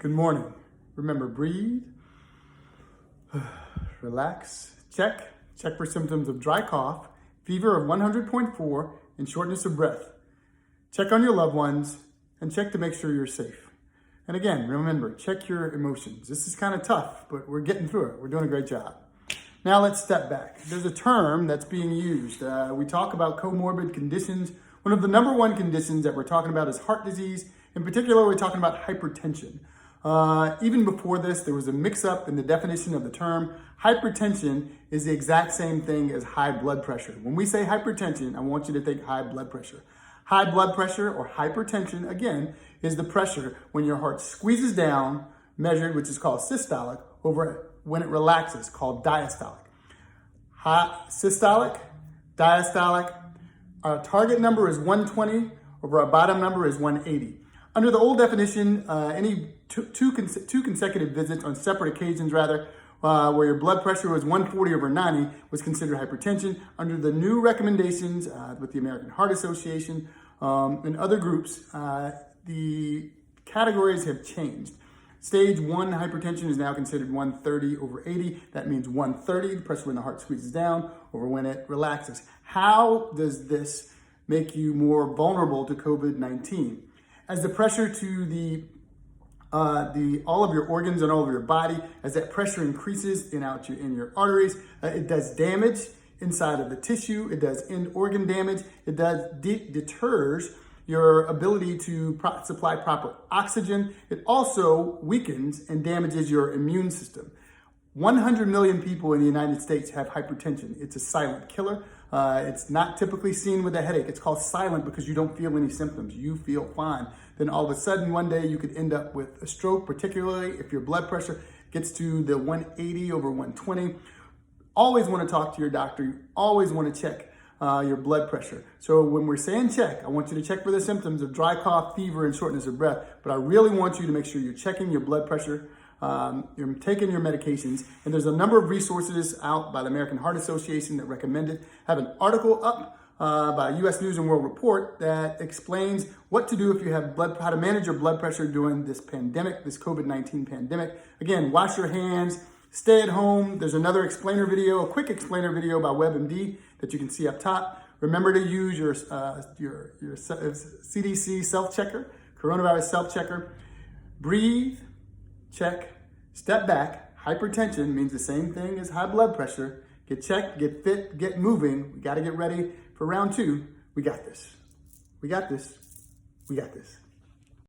Good morning. Remember, breathe, relax, check for symptoms of dry cough, fever of 100.4, and shortness of breath. Check on your loved ones and check to make sure you're safe. And again, remember, check your emotions. This is kind of tough, but we're getting through it. We're doing a great job. Now let's step back. There's a term that's being used. We talk about comorbid conditions. One of the number one conditions that we're talking about is heart disease. In particular, we're talking about hypertension. Even before this, there was a mix-up in the definition of the term. Hypertension is the exact same thing as high blood pressure. When we say hypertension, I want you to think high blood pressure. High blood pressure or hypertension, again, is the pressure when your heart squeezes down, measured, which is called systolic, over when it relaxes, called diastolic. Systolic, diastolic, our target number is 120, over our bottom number is 180. Under the old definition, any two consecutive visits on separate occasions, where your blood pressure was 140 over 90 was considered hypertension. Under the new recommendations with the American Heart Association and other groups, the categories have changed. Stage 1 hypertension is now considered 130 over 80. That means 130, the pressure when the heart squeezes down, over when it relaxes. How does this make you more vulnerable to COVID-19? As the pressure to all of your organs and all of your body, as that pressure increases in your arteries, it does damage inside of the tissue. It does end organ damage. It deters your ability to supply proper oxygen. It also weakens and damages your immune system. 100 million people in the United States have hypertension. It's a silent killer. It's not typically seen with a headache. It's called silent because you don't feel any symptoms. You feel fine. Then all of a sudden, one day you could end up with a stroke, particularly if your blood pressure gets to the 180 over 120. Always want to talk to your doctor. You always want to check your blood pressure. So when we're saying check, I want you to check for the symptoms of dry cough, fever, and shortness of breath. But I really want you to make sure you're checking your blood pressure, you're taking your medications, and there's a number of resources out by the American Heart Association that recommend it. I have an article up by U.S. News and World Report that explains what to do if you have how to manage your blood pressure during this pandemic, this COVID-19 pandemic. Again, wash your hands, stay at home. There's another explainer video, a quick explainer video by WebMD that you can see up top. Remember to use your CDC self-checker, coronavirus self-checker. Breathe, check, step back. Hypertension means the same thing as high blood pressure. Get checked, get fit, get moving. We got to get ready for round 2. We got this. We got this. We got this.